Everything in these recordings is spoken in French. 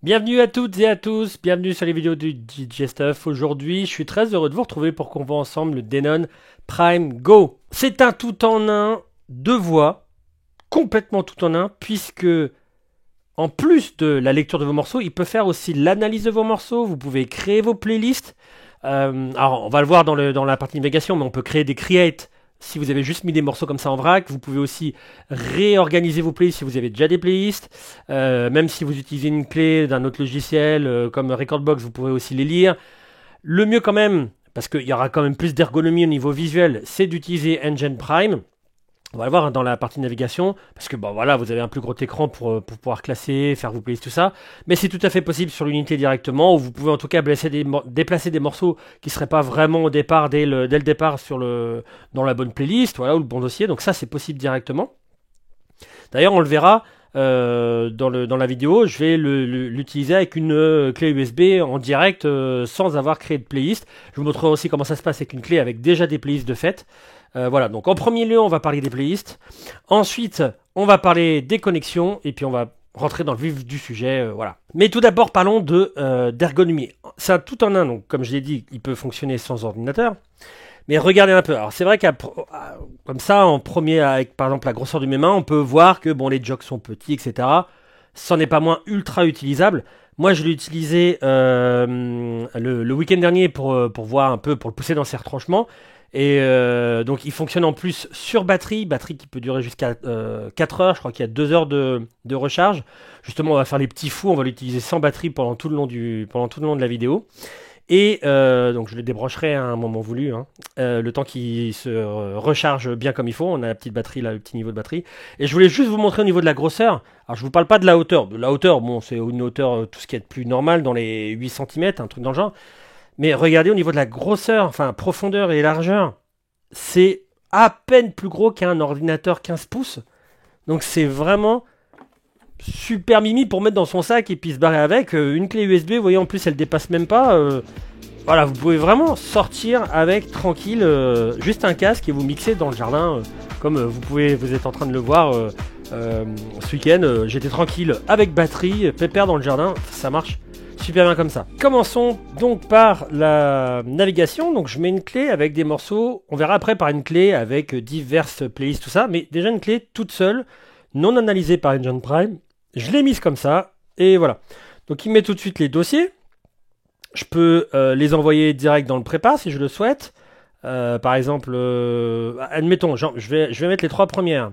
Bienvenue à toutes et à tous, bienvenue sur les vidéos du DJ Stuff. Aujourd'hui, je suis très heureux de vous retrouver pour qu'on voit ensemble le Denon Prime Go. C'est un tout en un, deux voix, complètement tout en un, puisque en plus de la lecture de vos morceaux, il peut faire aussi l'analyse de vos morceaux. Vous pouvez créer vos playlists. Alors, on va le voir dans la partie navigation, mais on peut créer des creates. Si vous avez juste mis des morceaux comme ça en vrac, vous pouvez aussi réorganiser vos playlists si vous avez déjà des playlists. Même si vous utilisez une clé d'un autre logiciel comme Recordbox, vous pourrez aussi les lire. Le mieux quand même, parce qu'il y aura quand même plus d'ergonomie au niveau visuel, c'est d'utiliser Engine Prime. On va le voir dans la partie navigation, parce que bon voilà, vous avez un plus gros écran pour pouvoir classer, faire vos playlists, tout ça. Mais c'est tout à fait possible sur l'unité directement, où vous pouvez en tout cas déplacer des morceaux qui ne seraient pas vraiment au départ, dès le départ dans la bonne playlist, voilà, ou le bon dossier. Donc ça, c'est possible directement. D'ailleurs, on le verra dans la vidéo, je vais l'utiliser avec une clé USB en direct sans avoir créé de playlist. Je vous montrerai aussi comment ça se passe avec une clé avec déjà des playlists de fait. Voilà, donc en premier lieu, on va parler des playlists. Ensuite, on va parler des connexions. Et puis, on va rentrer dans le vif du sujet. Voilà. Mais tout d'abord, parlons d'ergonomie. C'est un tout en un, donc comme je l'ai dit, il peut fonctionner sans ordinateur. Mais regardez un peu. Alors, c'est vrai comme ça, en premier, avec par exemple la grosseur de mes mains, on peut voir que bon, les jocks sont petits, etc. Ça n'est pas moins ultra utilisable. Moi, je l'ai utilisé le week-end dernier pour voir un peu, pour le pousser dans ses retranchements. Et donc il fonctionne en plus sur batterie qui peut durer jusqu'à 4 heures, je crois qu'il y a 2 heures de recharge. Justement, on va faire les petits fous, on va l'utiliser sans batterie pendant tout le long de la vidéo. Et donc je le débrancherai à un moment voulu, hein, le temps qu'il se recharge bien comme il faut. On a la petite batterie là, le petit niveau de batterie. Et je voulais juste vous montrer au niveau de la grosseur. Alors je vous parle pas de la hauteur. De la hauteur, bon, c'est une hauteur tout ce qui est de plus normal, dans les 8 cm, un truc dans le genre. Mais regardez au niveau de la grosseur, enfin profondeur et largeur, c'est à peine plus gros qu'un ordinateur 15 pouces. Donc c'est vraiment super mimi pour mettre dans son sac et puis se barrer avec. Une clé USB, vous voyez, en plus elle dépasse même pas. Voilà, vous pouvez vraiment sortir avec tranquille, juste un casque et vous mixer dans le jardin. Comme vous êtes en train de le voir ce week-end. J'étais tranquille avec batterie, pépère dans le jardin, ça marche super bien comme ça. Commençons donc par la navigation. Donc je mets une clé avec des morceaux. On verra après par une clé avec diverses playlists, tout ça. Mais déjà une clé toute seule, non analysée par Engine Prime. Je l'ai mise comme ça. Et voilà. Donc il met tout de suite les dossiers. Je peux les envoyer direct dans le prépa si je le souhaite. Par exemple, admettons, je vais mettre les 3 premières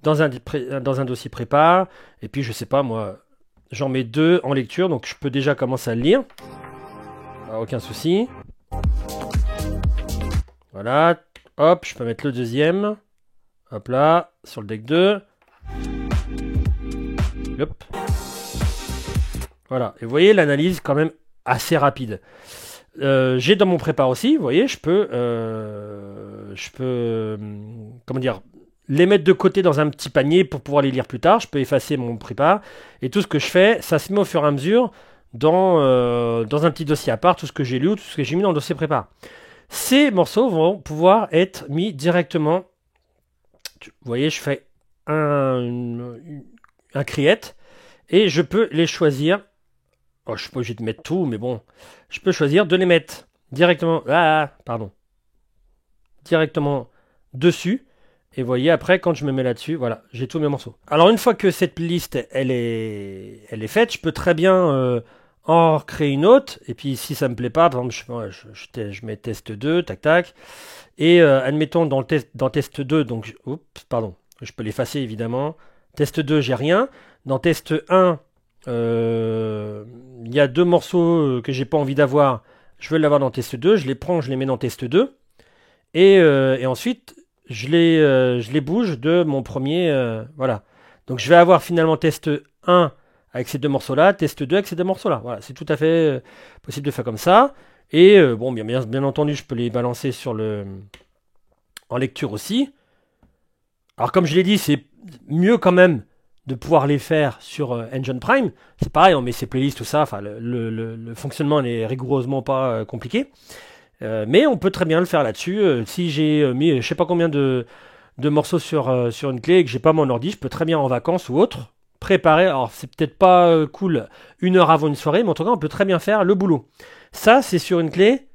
dans un dossier prépa. Et puis je sais pas moi... J'en mets 2 en lecture, donc je peux déjà commencer à le lire. Aucun souci. Voilà. Hop, je peux mettre le deuxième. Hop là, sur le deck 2. Hop. Voilà. Et vous voyez, l'analyse quand même assez rapide. J'ai dans mon prépa aussi, vous voyez, je peux comment dire, les mettre de côté dans un petit panier pour pouvoir les lire plus tard. Je peux effacer mon prépa. Et tout ce que je fais, ça se met au fur et à mesure dans un petit dossier à part, tout ce que j'ai lu, tout ce que j'ai mis dans le dossier prépa. Ces morceaux vont pouvoir être mis directement. Vous voyez, je fais un create et je peux les choisir. Oh, je suis pas obligé de mettre tout, mais bon, je peux choisir de les mettre directement. Directement dessus. Et vous voyez, après, quand je me mets là-dessus, voilà, j'ai tous mes morceaux. Alors, une fois que cette liste, elle est faite, je peux très bien en recréer une autre. Et puis, si ça me plaît pas, par exemple, je mets test 2, tac, tac. Et admettons, dans test 2, donc, je peux l'effacer, évidemment. Test 2, j'ai rien. Dans test 1, il y a 2 morceaux que j'ai pas envie d'avoir. Je veux l'avoir dans test 2. Je les prends, je les mets dans test 2. Et ensuite... je les bouge de mon premier... voilà. Donc je vais avoir finalement test 1 avec ces 2 morceaux-là, test 2 avec ces 2 morceaux-là. Voilà, c'est tout à fait possible de faire comme ça. Et bon, bien entendu, je peux les balancer en lecture aussi. Alors comme je l'ai dit, c'est mieux quand même de pouvoir les faire sur Engine Prime. C'est pareil, on met ses playlists, tout ça. Enfin, le fonctionnement n'est rigoureusement pas compliqué. Mais on peut très bien le faire là-dessus. Si j'ai mis je sais pas combien de morceaux sur une clé et que j'ai pas mon ordi, je peux très bien en vacances ou autre préparer. Alors c'est peut-être pas cool 1 heure avant une soirée, mais en tout cas on peut très bien faire le boulot. Ça c'est sur une clé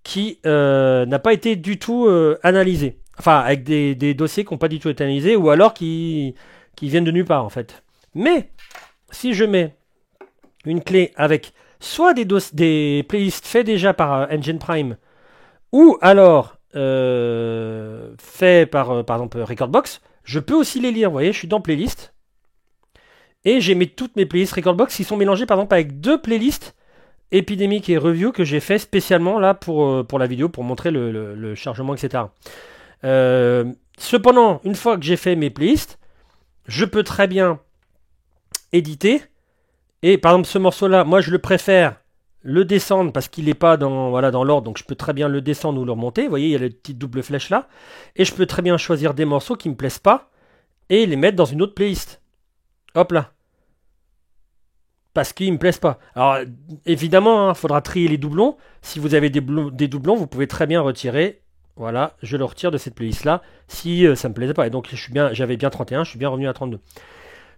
qui n'a pas été du tout analysée. Enfin avec des dossiers qui n'ont pas du tout été analysés ou alors qui viennent de nulle part en fait. Mais si je mets une clé avec soit des playlists faits déjà par Engine Prime ou alors faits par exemple Recordbox, je peux aussi les lire. Vous voyez, je suis dans playlist et j'ai mis toutes mes playlists Recordbox qui sont mélangées par exemple avec 2 playlists Epidemic et Review que j'ai fait spécialement là pour la vidéo pour montrer le chargement, etc. Cependant, une fois que j'ai fait mes playlists, je peux très bien éditer. Et par exemple, ce morceau-là, moi je le préfère le descendre parce qu'il n'est pas dans l'ordre, donc je peux très bien le descendre ou le remonter. Vous voyez, il y a la petite double flèche là. Et je peux très bien choisir des morceaux qui ne me plaisent pas et les mettre dans une autre playlist. Hop là. Parce qu'ils ne me plaisent pas. Alors, évidemment, il faudra trier les doublons. Si vous avez des doublons, vous pouvez très bien retirer. Voilà, je le retire de cette playlist-là si ça ne me plaisait pas. Et donc, j'avais bien 31, je suis bien revenu à 32.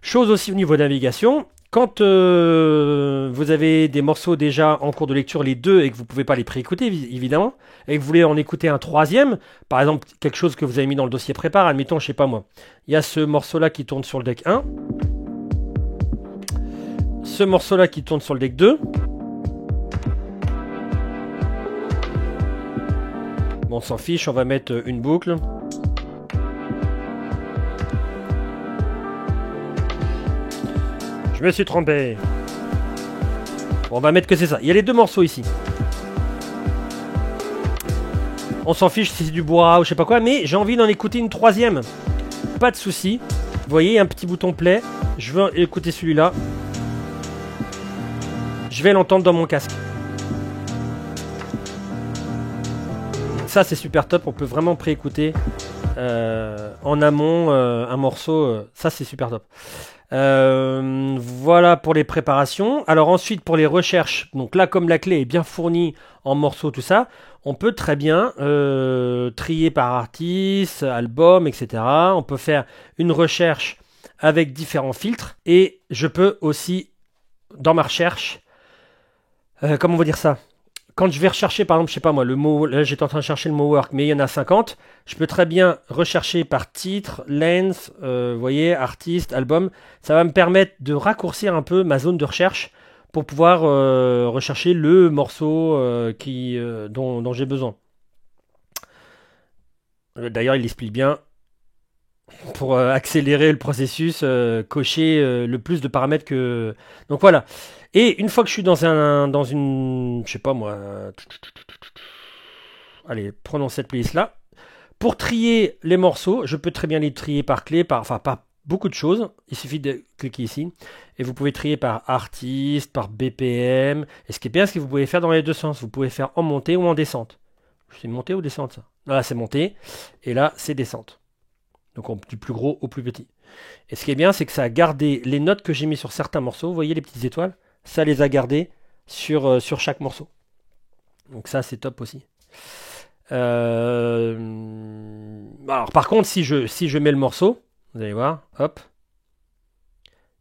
Chose aussi au niveau de navigation. Quand vous avez des morceaux déjà en cours de lecture, les 2, et que vous ne pouvez pas les préécouter, évidemment, et que vous voulez en écouter un 3e, par exemple, quelque chose que vous avez mis dans le dossier prépare, admettons, je sais pas moi, il y a ce morceau-là qui tourne sur le deck 1, ce morceau-là qui tourne sur le deck 2, bon, on s'en fiche, on va mettre une boucle. Je me suis trompé. Bon, on va mettre que c'est ça. Il y a les 2 morceaux ici. On s'en fiche si c'est du bois ou je sais pas quoi, mais j'ai envie d'en écouter une 3e. Pas de souci. Vous voyez, un petit bouton play. Je veux écouter celui-là. Je vais l'entendre dans mon casque. Ça, c'est super top. On peut vraiment préécouter en amont un morceau. Ça, c'est super top. Voilà pour les préparations. Alors ensuite pour les recherches, donc là comme la clé est bien fournie en morceaux, tout ça, on peut très bien trier par artiste, album, etc. On peut faire une recherche avec différents filtres et je peux aussi dans ma recherche, comment on va dire ça, quand je vais rechercher par exemple, je sais pas moi, le mot, là j'étais en train de chercher le mot work, mais il y en a 50, je peux très bien rechercher par titre, length, vous voyez, artiste, album. Ça va me permettre de raccourcir un peu ma zone de recherche pour pouvoir rechercher le morceau dont j'ai besoin. D'ailleurs, il explique bien pour accélérer le processus, cocher le plus de paramètres que... Donc voilà. Et une fois que je suis dans une... Je sais pas moi... Allez, prenons cette playlist-là. Pour trier les morceaux, je peux très bien les trier par clé, par beaucoup de choses. Il suffit de cliquer ici. Et vous pouvez trier par artiste, par BPM. Et ce qui est bien, c'est que vous pouvez faire dans les 2 sens. Vous pouvez faire en montée ou en descente. C'est montée ou descente ça? Là, c'est montée. Et là, c'est descente. Donc du plus gros au plus petit. Et ce qui est bien, c'est que ça a gardé les notes que j'ai mis sur certains morceaux. Vous voyez les petites étoiles? Ça les a gardées sur chaque morceau. Donc ça, c'est top aussi. Alors par contre, si je mets le morceau, vous allez voir, hop,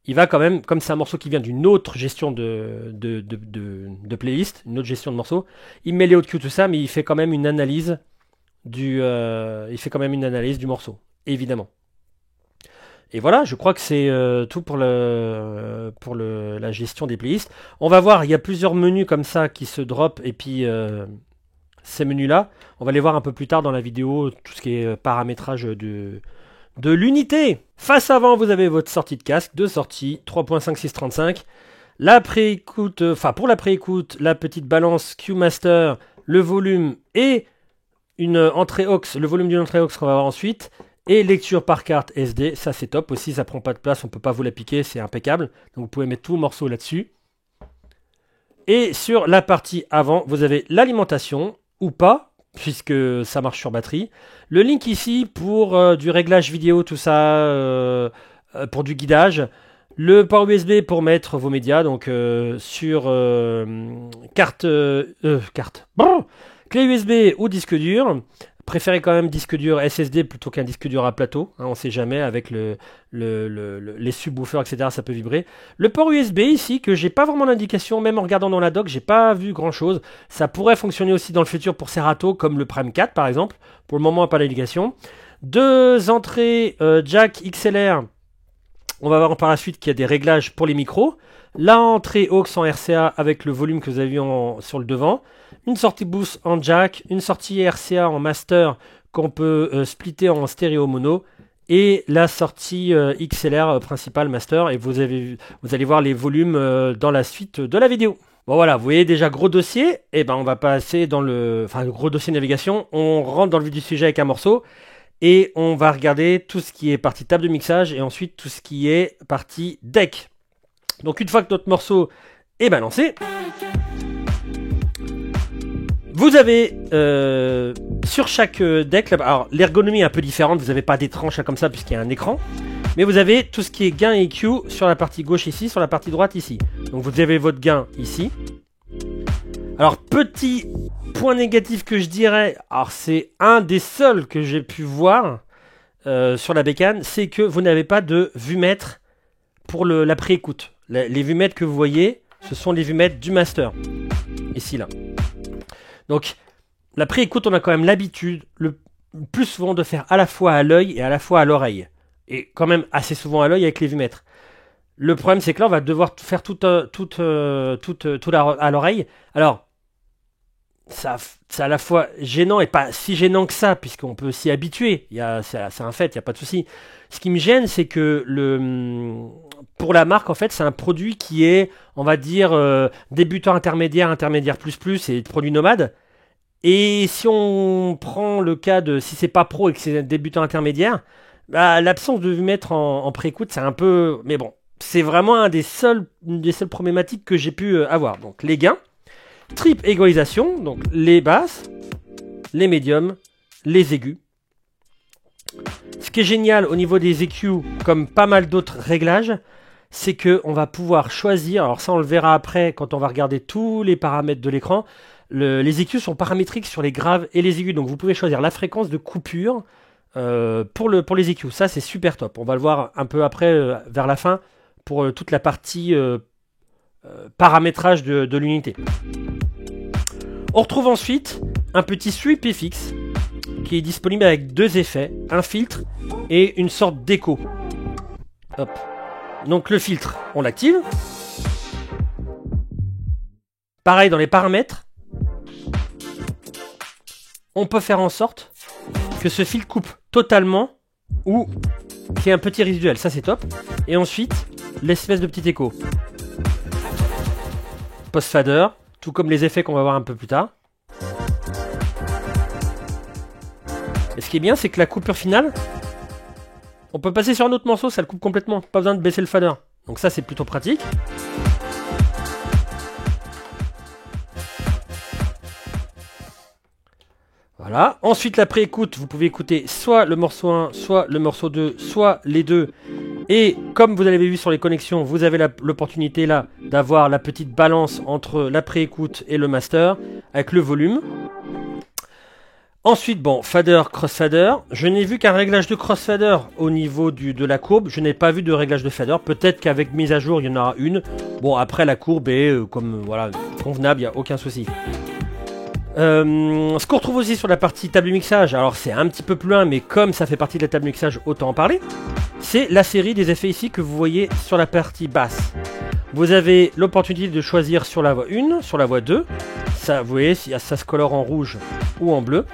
il va quand même, comme c'est un morceau qui vient d'une autre gestion de playlist, une autre gestion de morceaux, il met les hauts de queue, tout ça, mais il fait quand même une analyse du morceau, évidemment. Et voilà, je crois que c'est tout pour la gestion des playlists. On va voir, il y a plusieurs menus comme ça qui se drop, et puis ces menus-là, on va les voir un peu plus tard dans la vidéo, tout ce qui est paramétrage de l'unité. Face avant, vous avez votre sortie de casque, 2 sorties, 3.5635. La préécoute, pour la préécoute, la petite balance Q-Master, le volume et une entrée aux, le volume d'une entrée aux qu'on va voir ensuite. Et lecture par carte SD, ça c'est top aussi, ça prend pas de place, on peut pas vous la piquer, c'est impeccable. Donc vous pouvez mettre tout le morceau là-dessus. Et sur la partie avant, vous avez l'alimentation, ou pas, puisque ça marche sur batterie. Le link ici pour du réglage vidéo, tout ça, pour du guidage. Le port USB pour mettre vos médias, donc sur carte, clé USB ou disque dur. préférez quand même disque dur SSD plutôt qu'un disque dur à plateau. Hein, on sait jamais, avec les subwoofers, etc., ça peut vibrer. Le port USB ici, que j'ai pas vraiment d'indication, même en regardant dans la doc, j'ai pas vu grand chose. Ça pourrait fonctionner aussi dans le futur pour Serato, comme le Prime 4 par exemple. Pour le moment, pas d'indication. Deux entrées jack XLR. On va voir par la suite qu'il y a des réglages pour les micros. La entrée aux en RCA avec le volume que vous avez vu sur le devant. Une sortie boost en jack, une sortie RCA en master qu'on peut splitter en stéréo mono. Et la sortie XLR principale master. Et vous allez voir les volumes dans la suite de la vidéo. Bon voilà, vous voyez déjà gros dossier. Et ben on va passer dans le gros dossier navigation. On rentre dans le vif du sujet avec un morceau. Et on va regarder tout ce qui est partie table de mixage et ensuite tout ce qui est partie deck. Donc une fois que notre morceau est balancé, vous avez sur chaque deck, alors l'ergonomie est un peu différente, vous n'avez pas des tranches comme ça puisqu'il y a un écran, mais vous avez tout ce qui est gain et EQ sur la partie gauche ici, sur la partie droite ici. Donc vous avez votre gain ici. Alors petit point négatif que je dirais, alors c'est un des seuls que j'ai pu voir sur la bécane, c'est que vous n'avez pas de vue-mètre pour la pré-écoute. Les vue-mètres que vous voyez, ce sont les vue-mètres du master, ici là. Donc la pré-écoute, on a quand même l'habitude le plus souvent de faire à la fois à l'œil et à la fois à l'oreille. Et quand même assez souvent à l'œil avec les vue-mètres. Le problème c'est que là on va devoir faire tout à l'oreille. Alors c'est à la fois gênant et pas si gênant que ça, puisqu'on peut s'y habituer. C'est un fait, il n'y a pas de souci. Ce qui me gêne, c'est que pour la marque, en fait, c'est un produit qui est, on va dire, débutant intermédiaire, intermédiaire plus, et produit nomade. Et si on prend le cas de, si c'est pas pro et que c'est débutant intermédiaire, bah, l'absence de mettre en pré-écoute, c'est un peu... Mais bon, c'est vraiment une des seules problématiques que j'ai pu avoir. Donc les gains. Trip égalisation, donc les basses, les médiums, les aigus. Ce qui est génial au niveau des EQ, comme pas mal d'autres réglages, c'est qu'on va pouvoir choisir, alors ça on le verra après quand on va regarder tous les paramètres de l'écran, les EQ sont paramétriques sur les graves et les aigus, donc vous pouvez choisir la fréquence de coupure pour les EQ, ça c'est super top. On va le voir un peu après, vers la fin, pour toute la partie paramétrage de l'unité. On retrouve ensuite un petit sweep FX qui est disponible avec deux effets, un filtre et une sorte d'écho. Hop. Donc le filtre, on l'active. Pareil dans les paramètres, on peut faire en sorte que ce filtre coupe totalement ou qu'il y ait un petit résiduel, ça c'est top. Et ensuite, l'espèce de petit écho. Post-fader, tout comme les effets qu'on va voir un peu plus tard. Et ce qui est bien, c'est que la coupure finale, on peut passer sur un autre morceau, ça le coupe complètement. Pas besoin de baisser le fader. Donc ça, c'est plutôt pratique. Voilà. Ensuite, la pré-écoute, vous pouvez écouter soit le morceau 1, soit le morceau 2, soit les deux. Et comme vous l'avez vu sur les connexions, vous avez l'opportunité là d'avoir la petite balance entre la pré-écoute et le master avec le volume. Ensuite, bon, fader, crossfader. Je n'ai vu qu'un réglage de crossfader au niveau de la courbe. Je n'ai pas vu de réglage de fader. Peut-être qu'avec mise à jour, il y en aura une. Bon, après, la courbe est voilà, convenable, il n'y a aucun souci. Ce qu'on retrouve aussi sur la partie table de mixage, alors c'est un petit peu plus loin, mais comme ça fait partie de la table de mixage, autant en parler. C'est la série des effets ici que vous voyez sur la partie basse. Vous avez l'opportunité de choisir sur la voix 1, sur la voix 2. Ça, vous voyez, ça se colore en rouge ou en bleu.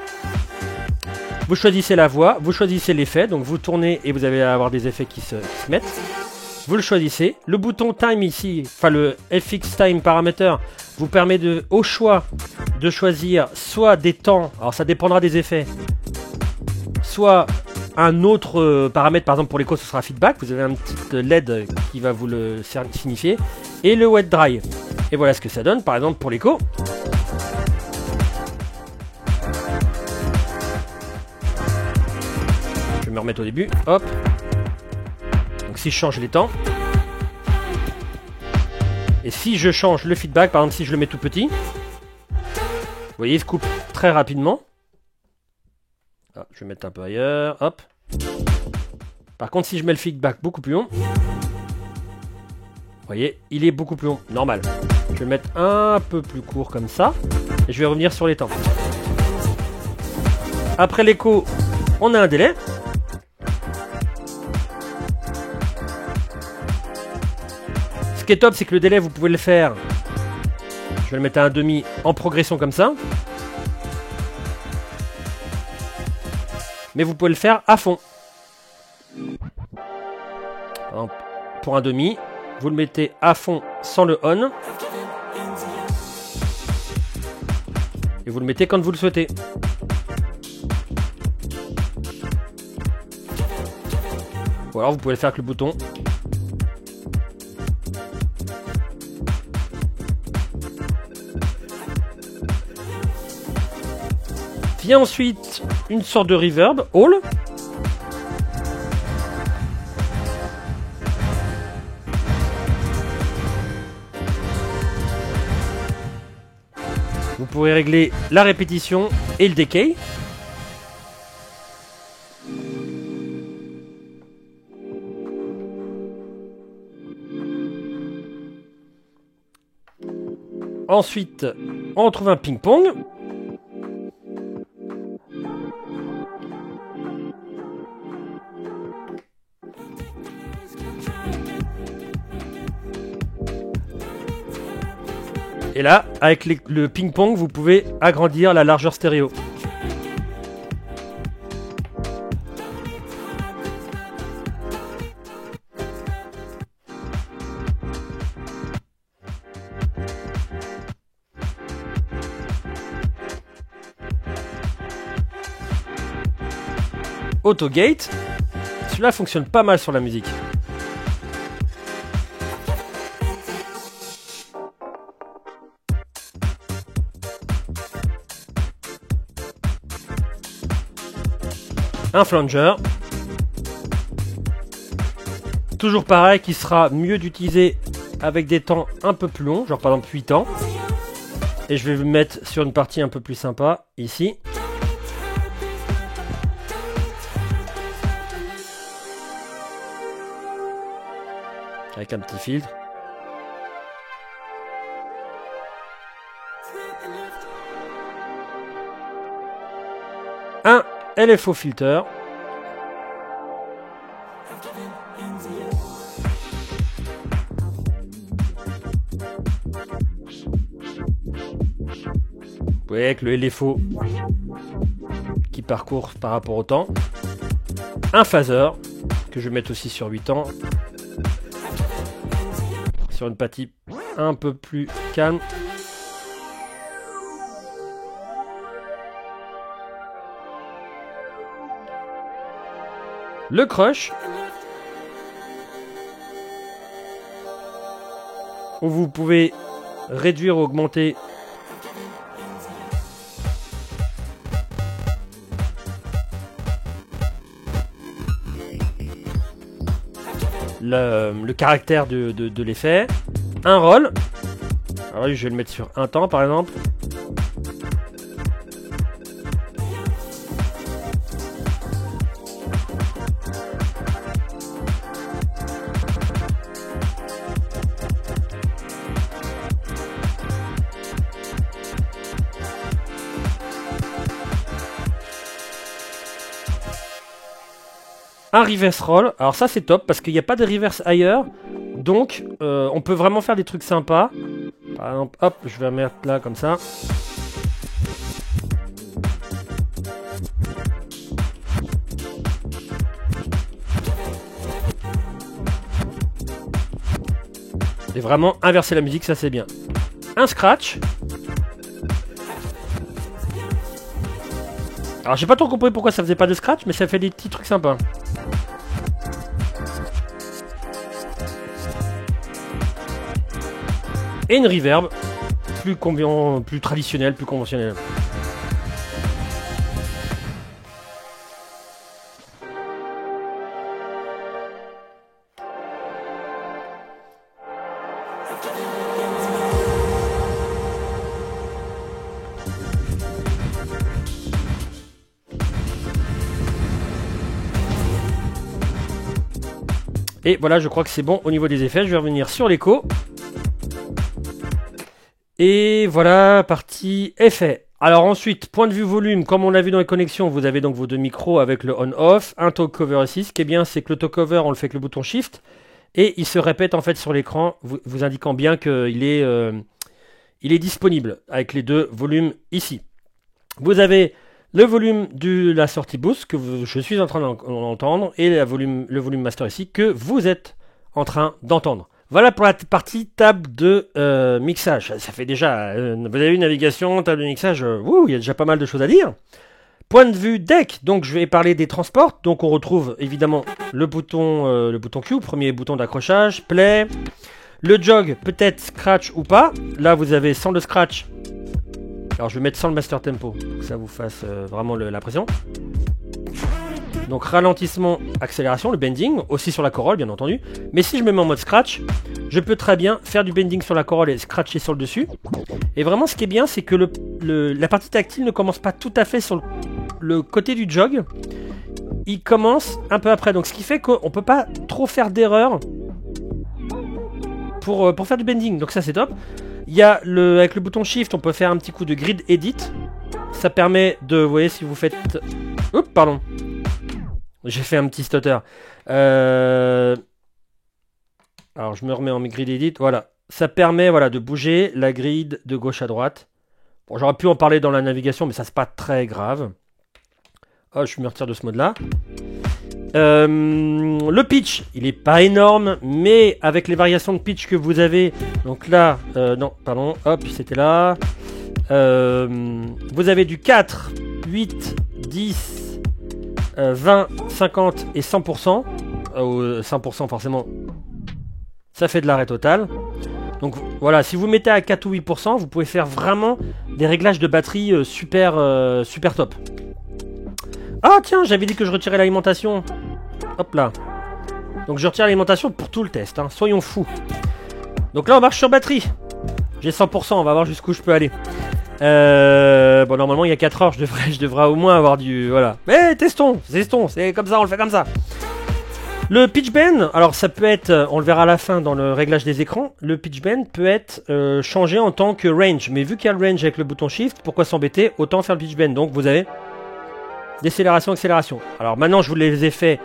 Vous choisissez la voix, vous choisissez l'effet, donc vous tournez et vous allez avoir des effets qui se mettent. Vous le choisissez. Le bouton time ici, enfin le FX Time Parameter, vous permet au choix de choisir soit des temps, alors ça dépendra des effets, soit un autre paramètre, par exemple pour l'écho ce sera feedback, vous avez un petit LED qui va vous le signifier, et le wet dry. Et voilà ce que ça donne, par exemple pour l'écho. Je vais me remettre au début, hop. Donc si je change les temps, et si je change le feedback, par exemple si je le mets tout petit, vous voyez il se coupe très rapidement. Ah, je vais mettre un peu ailleurs. Hop. Par contre, si je mets le feedback beaucoup plus long, vous voyez, il est beaucoup plus long. Normal. Je vais le mettre un peu plus court comme ça. Et je vais revenir sur les temps. Après l'écho, on a un délai. Ce qui est top, c'est que le délai, vous pouvez le faire. Je vais le mettre à 1,5 en progression comme ça. Mais vous pouvez le faire à fond. Pour 1,5, vous le mettez à fond sans le on. Et vous le mettez quand vous le souhaitez. Ou alors vous pouvez le faire avec le bouton. Vient ensuite une sorte de reverb, hall. Vous pourrez régler la répétition et le decay. Ensuite, on retrouve un ping-pong. Et là, avec le ping-pong, vous pouvez agrandir la largeur stéréo. Autogate, celui-là fonctionne pas mal sur la musique. Un flanger. Toujours pareil, qui sera mieux d'utiliser avec des temps un peu plus longs, genre par exemple 8 temps. Et je vais vous mettre sur une partie un peu plus sympa, ici. Avec un petit filtre. Un LFO filter. Vous voyez avec le LFO qui parcourt par rapport au temps. Un phaser que je vais mettre aussi sur 8 ans. Sur une partie un peu plus calme. Le crush, où vous pouvez réduire ou augmenter le caractère de l'effet. Un roll, alors je vais le mettre sur un temps par exemple. Un reverse roll, alors ça c'est top parce qu'il n'y a pas de reverse ailleurs, donc on peut vraiment faire des trucs sympas. Par exemple, hop, je vais mettre là comme ça. Et vraiment inverser la musique, ça c'est bien. Un scratch. Alors j'ai pas trop compris pourquoi ça faisait pas de scratch, mais ça fait des petits trucs sympas. Et une reverb plus traditionnelle, plus conventionnelle. Et voilà, je crois que c'est bon au niveau des effets. Je vais revenir sur l'écho. Et voilà, partie effet. Alors ensuite, point de vue volume, comme on l'a vu dans les connexions, vous avez donc vos deux micros avec le on-off, un talk cover ici. Ce qui est bien, c'est que le talk cover, on le fait avec le bouton Shift. Et il se répète en fait sur l'écran, vous indiquant bien qu'il est, il est disponible avec les deux volumes ici. Vous avez le volume de la sortie boost que je suis en train d'entendre et le volume master ici que vous êtes en train d'entendre. Voilà pour la partie table de mixage. Ça fait déjà, vous avez une navigation, table de mixage, il y a déjà pas mal de choses à dire. Point de vue deck, donc je vais parler des transports. Donc on retrouve évidemment le bouton Q, premier bouton d'accrochage, play. Le jog, peut-être scratch ou pas. Là vous avez sans le scratch. Alors je vais mettre sans le master tempo, pour que ça vous fasse vraiment l'impression. Donc ralentissement, accélération, le bending, aussi sur la corolle bien entendu. Mais si je me mets en mode scratch, je peux très bien faire du bending sur la corolle et scratcher sur le dessus. Et vraiment ce qui est bien, c'est que la partie tactile ne commence pas tout à fait sur le côté du jog. Il commence un peu après. Donc ce qui fait qu'on ne peut pas trop faire d'erreur pour faire du bending. Donc ça c'est top. Il y a avec le bouton Shift, on peut faire un petit coup de grid edit. Ça permet de, vous voyez, si vous faites... Oups, pardon. J'ai fait un petit stutter. Alors, je me remets en grid edit. Voilà. Ça permet de bouger la grid de gauche à droite. Bon, j'aurais pu en parler dans la navigation, mais ça, c'est pas très grave. Oh, je me retire de ce mode-là. Le pitch, il est pas énorme, mais avec les variations de pitch que vous avez, donc là, non, pardon, hop, c'était là. Vous avez du 4, 8, 10, 20, 50 et 100%. 100% forcément, ça fait de l'arrêt total. Donc voilà, si vous mettez à 4 ou 8%, vous pouvez faire vraiment des réglages de batterie super top. Ah tiens, j'avais dit que je retirais l'alimentation. Hop là. Donc je retire l'alimentation pour tout le test, hein. Soyons fous. Donc là on marche sur batterie. J'ai 100%, on va voir jusqu'où je peux aller. Bon normalement il y a 4 heures, je devrais au moins avoir du... Voilà. Mais testons, c'est comme ça, on le fait comme ça. Le pitch bend, alors ça peut être, on le verra à la fin dans le réglage des écrans, le pitch bend peut être changé en tant que range. Mais vu qu'il y a le range avec le bouton Shift, pourquoi s'embêter? Autant faire le pitch bend. Donc vous avez décélération, accélération. Alors maintenant je vous les ai fait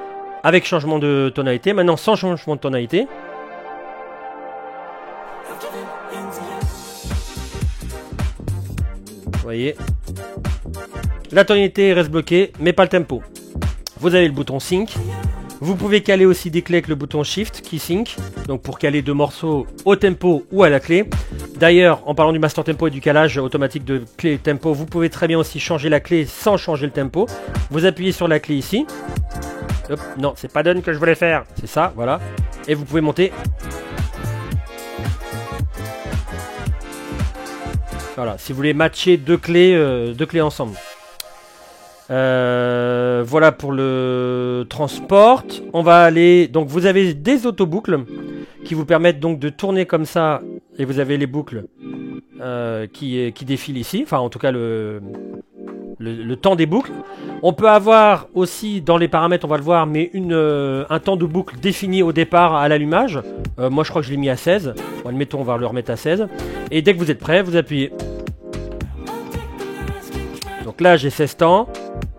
avec changement de tonalité, maintenant sans changement de tonalité. Vous voyez, la tonalité reste bloquée, mais pas le tempo. Vous avez le bouton sync. Vous pouvez caler aussi des clés avec le bouton Shift qui sync, donc pour caler deux morceaux au tempo ou à la clé. D'ailleurs, en parlant du master tempo et du calage automatique de clé tempo, vous pouvez très bien aussi changer la clé sans changer le tempo. Vous appuyez sur la clé ici. Hop, non, c'est pas done que je voulais faire, c'est ça, voilà. Et vous pouvez monter. Voilà, si vous voulez matcher deux clés ensemble. Voilà pour le transport. On va aller... Donc vous avez des autoboucles qui vous permettent donc de tourner comme ça. Et vous avez les boucles qui défilent ici. Enfin en tout cas le temps des boucles. On peut avoir aussi dans les paramètres, on va le voir, mais un temps de boucle défini au départ à l'allumage. Moi je crois que je l'ai mis à 16. Bon, admettons, on va le remettre à 16. Et dès que vous êtes prêt, vous appuyez. Donc là j'ai 16 temps.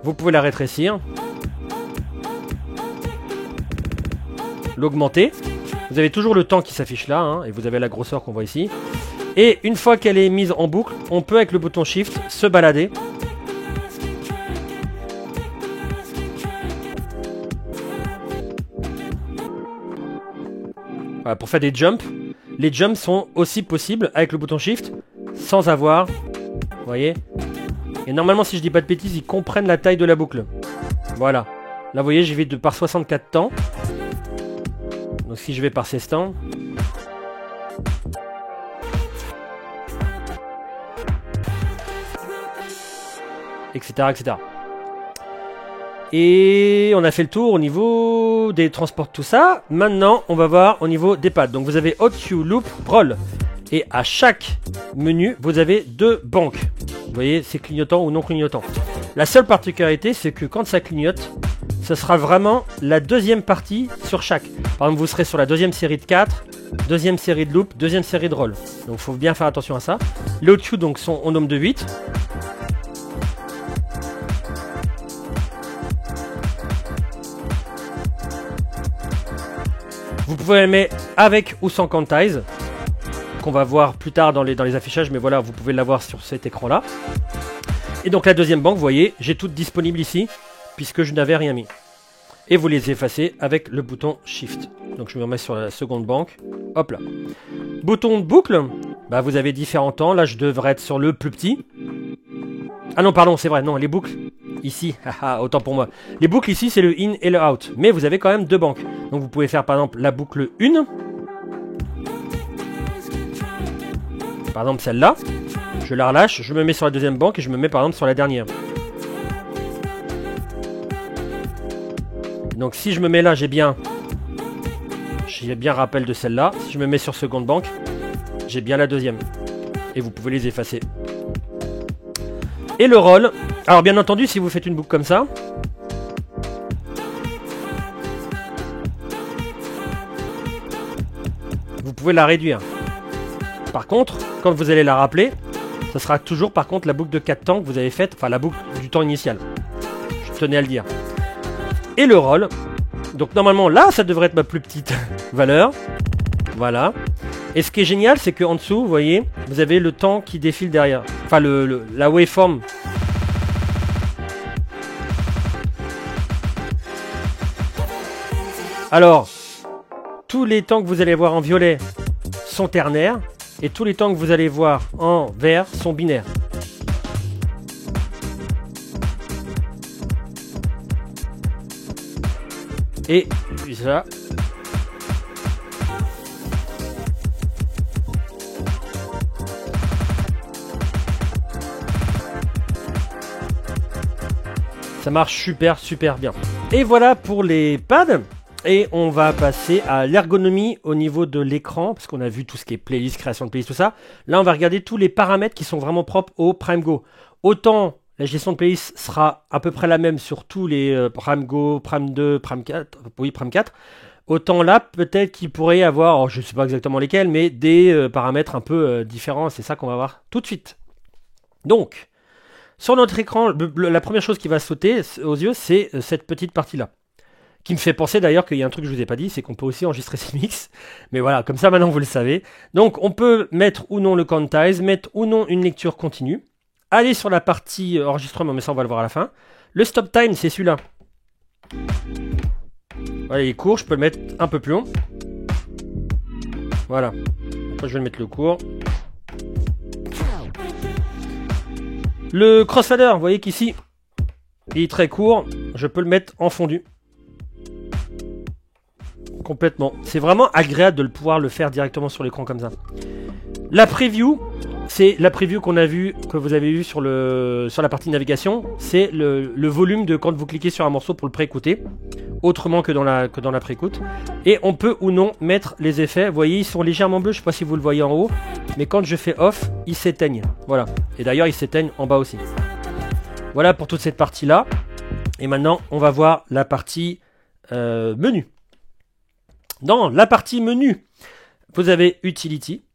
Vous pouvez la rétrécir. L'augmenter. Vous avez toujours le temps qui s'affiche là, hein, et vous avez la grosseur qu'on voit ici. Et une fois qu'elle est mise en boucle, on peut avec le bouton Shift se balader. Voilà, pour faire des jumps. Les jumps sont aussi possibles avec le bouton Shift sans avoir... Vous voyez ? Et normalement, si je dis pas de bêtises, ils comprennent la taille de la boucle. Voilà. Là, vous voyez, j'y vais par 64 temps. Donc si je vais par 16 temps... Etc. etc. Et on a fait le tour au niveau des transports, tout ça. Maintenant, on va voir au niveau des pads. Donc vous avez Hot Cue, Loop, Roll. Et à chaque menu, vous avez deux banques. Vous voyez, c'est clignotant ou non clignotant. La seule particularité, c'est que quand ça clignote, ce sera vraiment la deuxième partie sur chaque. Par exemple, vous serez sur la deuxième série de 4, deuxième série de loop, deuxième série de roll. Donc il faut bien faire attention à ça. Les au-dessus donc sont au nombre de 8. Vous pouvez les mettre avec ou sans quantize, qu'on va voir plus tard dans les affichages, mais voilà, vous pouvez l'avoir sur cet écran-là. Et donc la deuxième banque, vous voyez, j'ai toutes disponibles ici, puisque je n'avais rien mis. Et vous les effacez avec le bouton Shift. Donc je me remets sur la seconde banque. Hop là. Bouton de boucle, bah vous avez différents temps. Là, je devrais être sur le plus petit. Ah non, pardon, c'est vrai, non, les boucles, ici, autant pour moi. Les boucles ici, c'est le in et le out. Mais vous avez quand même deux banques. Donc vous pouvez faire par exemple la boucle 1. Par exemple celle-là. Je la relâche, je me mets sur la deuxième banque et je me mets par exemple sur la dernière. Donc si je me mets là, j'ai bien rappel de celle-là. Si je me mets sur seconde banque, j'ai bien la deuxième. Et vous pouvez les effacer. Et le roll. Alors bien entendu, si vous faites une boucle comme ça, vous pouvez la réduire. Par contre, quand vous allez la rappeler, ce sera toujours par contre la boucle de 4 temps que vous avez faite, enfin la boucle du temps initial. Je tenais à le dire. Et le roll. Donc normalement là, ça devrait être ma plus petite valeur. Voilà. Et ce qui est génial, c'est qu'en dessous, vous voyez, vous avez le temps qui défile derrière. Enfin, la waveform. Alors, tous les temps que vous allez voir en violet sont ternaires. Et tous les temps que vous allez voir en vert sont binaires. Et puis ça. Ça marche super bien. Et voilà pour les pads. Et on va passer à l'ergonomie au niveau de l'écran, parce qu'on a vu tout ce qui est playlist, création de playlist, tout ça. Là, on va regarder tous les paramètres qui sont vraiment propres au Prime Go. Autant la gestion de playlist sera à peu près la même sur tous les Prime Go, Prime 2, Prime 4, oui, Prime 4. Autant là, peut-être qu'il pourrait y avoir, alors, je ne sais pas exactement lesquels, mais des paramètres un peu différents. C'est ça qu'on va voir tout de suite. Donc, sur notre écran, la première chose qui va sauter aux yeux, c'est cette petite partie-là. Qui me fait penser d'ailleurs qu'il y a un truc que je vous ai pas dit, c'est qu'on peut aussi enregistrer ses mix. Mais voilà, comme ça maintenant vous le savez. Donc on peut mettre ou non le quantize, mettre ou non une lecture continue. Aller sur la partie enregistrement, mais ça on va le voir à la fin. Le stop time, c'est celui-là. Voilà, il est court, je peux le mettre un peu plus long. Voilà. Après je vais le mettre le court. Le crossfader, vous voyez qu'ici, il est très court. Je peux le mettre en fondu. Complètement. C'est vraiment agréable de pouvoir le faire directement sur l'écran comme ça. La preview, c'est la preview qu'on a vu, que vous avez vu sur la partie navigation. C'est le volume de quand vous cliquez sur un morceau pour le pré-écouter, autrement que dans la pré-écoute. Et on peut ou non mettre les effets. Vous voyez, ils sont légèrement bleus. Je ne sais pas si vous le voyez en haut, mais quand je fais off, ils s'éteignent. Voilà. Et d'ailleurs, ils s'éteignent en bas aussi. Voilà pour toute cette partie-là. Et maintenant, on va voir la partie menu. Dans la partie menu, vous avez Utility.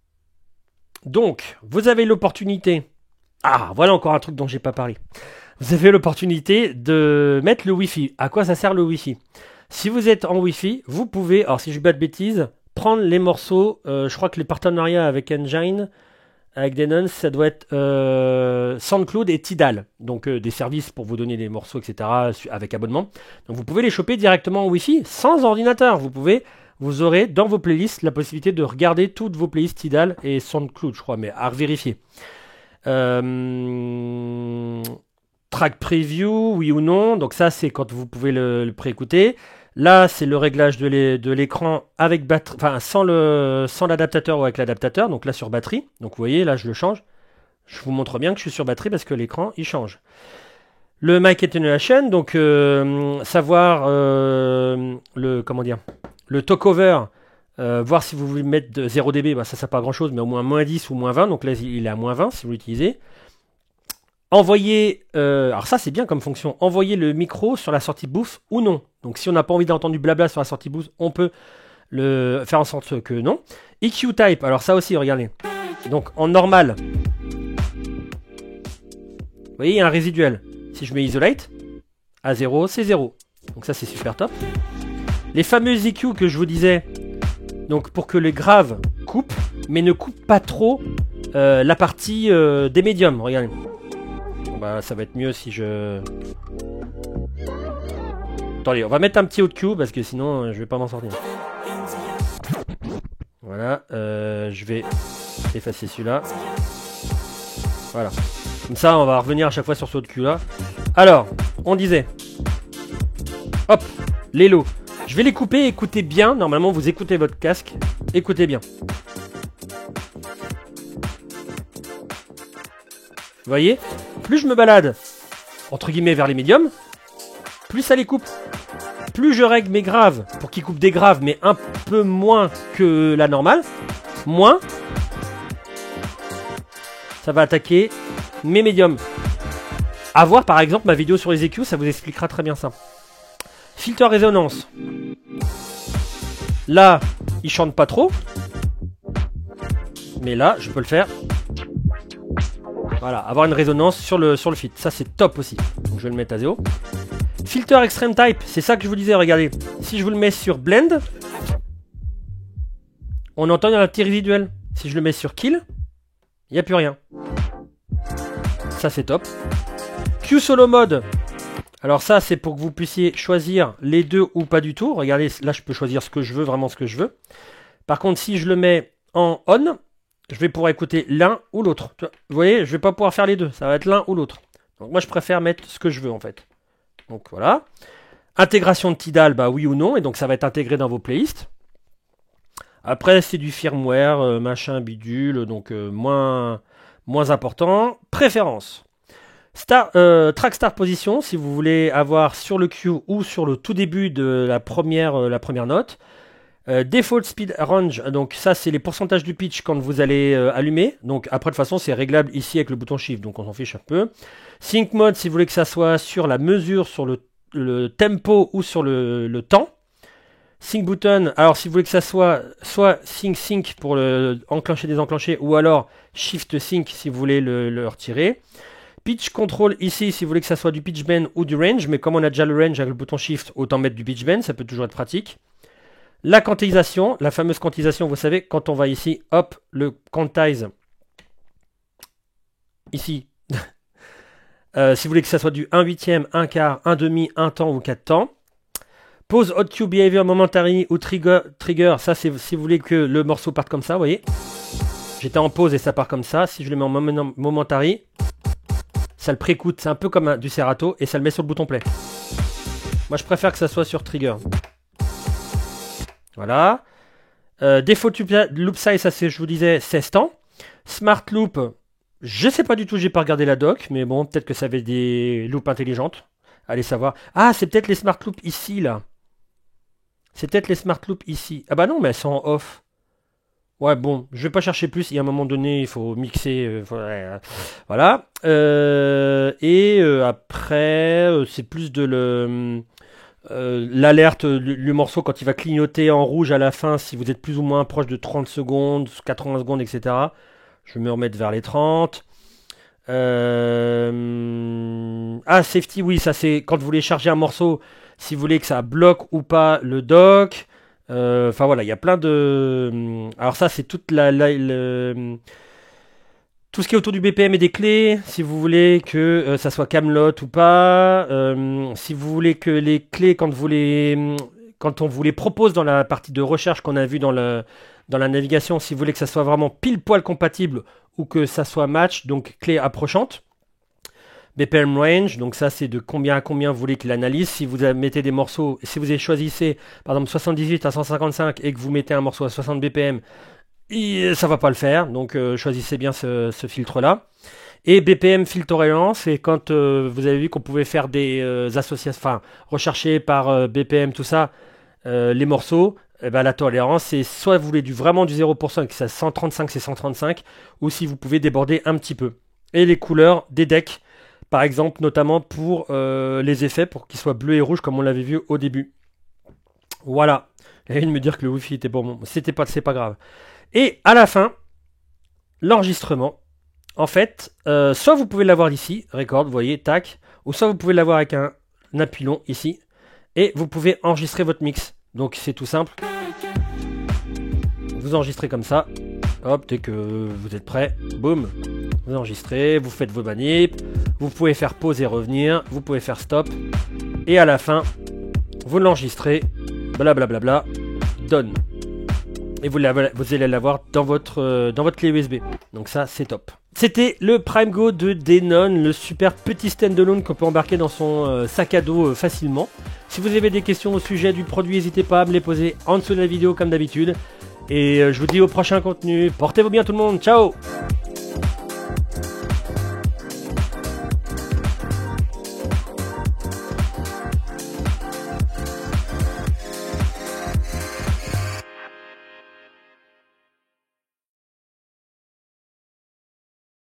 Donc, vous avez l'opportunité... Ah, voilà encore un truc dont j'ai pas parlé. Vous avez l'opportunité de mettre le Wi-Fi. À quoi ça sert le Wi-Fi? Si vous êtes en Wi-Fi, vous pouvez, alors si je ne dis pas de bêtises, prendre les morceaux, je crois que les partenariats avec Engine, avec Denon, ça doit être SoundCloud et Tidal. Donc des services pour vous donner des morceaux, etc. avec abonnement. Donc vous pouvez les choper directement en Wi-Fi sans ordinateur. Vous aurez dans vos playlists la possibilité de regarder toutes vos playlists Tidal et SoundCloud, je crois, mais à vérifier. Track preview, oui ou non. Donc ça, c'est quand vous pouvez le préécouter. Là, c'est le réglage de l'écran avec batterie, enfin sans l'adaptateur ou avec l'adaptateur. Donc là, sur batterie. Donc vous voyez, là, je le change. Je vous montre bien que je suis sur batterie parce que l'écran, il change. Le mic attenuation, donc savoir le talkover, voir si vous voulez mettre de 0 dB, bah ça sert pas à grand chose, mais au moins moins 10 ou moins 20, donc là il est à moins 20 si vous l'utilisez. envoyer, alors ça c'est bien comme fonction, envoyer le micro sur la sortie boost ou non. Donc si on n'a pas envie d'entendre du blabla sur la sortie boost, on peut le faire en sorte que non. EQ type, alors ça aussi, regardez. Donc en normal, vous voyez, il y a un résiduel. Si je mets isolate, à 0, c'est 0. Donc ça c'est super top. Les fameux EQ que je vous disais, donc pour que les graves coupent, mais ne coupent pas trop la partie des médiums, regardez. Bon, bah ça va être mieux si je... Attendez, on va mettre un petit haut de Q parce que sinon je vais pas m'en sortir. Voilà, je vais effacer celui-là. Voilà. Comme ça, on va revenir à chaque fois sur ce haut de Q là. Alors, on disait... Hop, les lots. Je vais les couper, écoutez bien. Normalement, vous écoutez votre casque. Écoutez bien. Vous voyez? Plus je me balade, entre guillemets, vers les médiums, plus ça les coupe. Plus je règle mes graves pour qu'ils coupent des graves, mais un peu moins que la normale, moins ça va attaquer mes médiums. À voir par exemple ma vidéo sur les EQ, ça vous expliquera très bien ça. Filter résonance. Là, il chante pas trop. Mais là, je peux le faire. Voilà, avoir une résonance sur le fit. Ça, c'est top aussi. Donc, je vais le mettre à 0. Filter extreme type, c'est ça que je vous disais, regardez. Si je vous le mets sur blend, on entend un petit résiduel. Si je le mets sur kill, il n'y a plus rien. Ça, c'est top. Q solo mode. Alors ça, c'est pour que vous puissiez choisir les deux ou pas du tout. Regardez, là, je peux choisir ce que je veux, vraiment ce que je veux. Par contre, si je le mets en on, je vais pouvoir écouter l'un ou l'autre. Vous voyez, je vais pas pouvoir faire les deux. Ça va être l'un ou l'autre. Donc moi, je préfère mettre ce que je veux, en fait. Donc voilà. Intégration de Tidal, bah oui ou non. Et donc ça va être intégré dans vos playlists. Après, c'est du firmware, machin, bidule. Donc moins important. Préférence. Track start position, si vous voulez avoir sur le Q ou sur le tout début de la première note. Default speed range, donc ça c'est les pourcentages du pitch quand vous allez allumer. Donc après de toute façon c'est réglable ici avec le bouton shift, donc on s'en fiche un peu. Sync mode si vous voulez que ça soit sur la mesure, sur le tempo ou sur le temps. Sync button, alors si vous voulez que ça soit sync pour le enclencher désenclencher ou alors shift sync si vous voulez le retirer. Pitch control ici si vous voulez que ça soit du pitch bend ou du range, mais comme on a déjà le range avec le bouton shift, autant mettre du pitch bend, ça peut toujours être pratique. La quantisation, la fameuse quantisation, vous savez, quand on va ici, hop, le quantize, ici, si vous voulez que ça soit du 1/8, 1 quart, 1 demi, 1 temps ou 4 temps. Pause hot cue behavior momentary ou trigger, ça c'est si vous voulez que le morceau parte comme ça, vous voyez. J'étais en pause et ça part comme ça, si je le mets en momentary, ça le précoute, c'est un peu comme du serrato et ça le met sur le bouton play. Moi je préfère que ça soit sur trigger. Voilà. Default loop size, ça c'est, je vous disais, 16 temps. Smart loop, je sais pas du tout, j'ai pas regardé la doc, mais bon, peut-être que ça avait des loops intelligentes. Allez savoir. Ah, c'est peut-être les smart loops ici, là. C'est peut-être les smart loops ici. Ah bah non, mais elles sont en off. Ouais, bon, je vais pas chercher plus. Il y a un moment donné, il faut mixer. Voilà. Après, c'est plus de l'alerte du morceau quand il va clignoter en rouge à la fin, si vous êtes plus ou moins proche de 30 secondes, 80 secondes, etc. Je vais me remettre vers les 30. Ah, safety, oui, ça c'est quand vous voulez charger un morceau, si vous voulez que ça bloque ou pas le dock. Enfin voilà, il y a plein de... Alors ça c'est toute tout ce qui est autour du BPM et des clés, si vous voulez que ça soit Camelot ou pas, si vous voulez que les clés, quand on vous les propose dans la partie de recherche qu'on a vu dans la navigation, si vous voulez que ça soit vraiment pile poil compatible ou que ça soit match, donc clé approchante. BPM range, donc ça c'est de combien à combien vous voulez qu'il analyse. Si vous mettez des morceaux, si vous choisissez par exemple 78 à 155 et que vous mettez un morceau à 60 BPM, ça va pas le faire, donc choisissez bien ce filtre-là. Et BPM filtration, c'est quand vous avez vu qu'on pouvait faire des associations, enfin rechercher par BPM, tout ça, les morceaux. Eh ben, la tolérance, c'est soit vous voulez vraiment du 0%, que c'est 135, c'est 135, ou si vous pouvez déborder un petit peu. Et les couleurs des decks, Par exemple, notamment pour les effets, pour qu'ils soient bleus et rouges comme on l'avait vu au début. Voilà. Il y a une de me dire que le Wi-Fi était bon. C'est pas grave. Et à la fin, l'enregistrement. En fait, soit vous pouvez l'avoir ici, record, vous voyez, tac. Ou soit vous pouvez l'avoir avec un appui long ici. Et vous pouvez enregistrer votre mix. Donc c'est tout simple. Vous enregistrez comme ça. Hop, dès que vous êtes prêt, boum. Vous enregistrez, vous faites vos manips. Vous pouvez faire pause et revenir. Vous pouvez faire stop. Et à la fin, vous l'enregistrez. Blablabla. Done. Et vous allez l'avoir dans votre clé USB. Donc ça, c'est top. C'était le Prime Go de Denon, le super petit standalone qu'on peut embarquer dans son sac à dos facilement. Si vous avez des questions au sujet du produit, n'hésitez pas à me les poser en dessous de la vidéo comme d'habitude. Et je vous dis au prochain contenu. Portez-vous bien tout le monde. Ciao!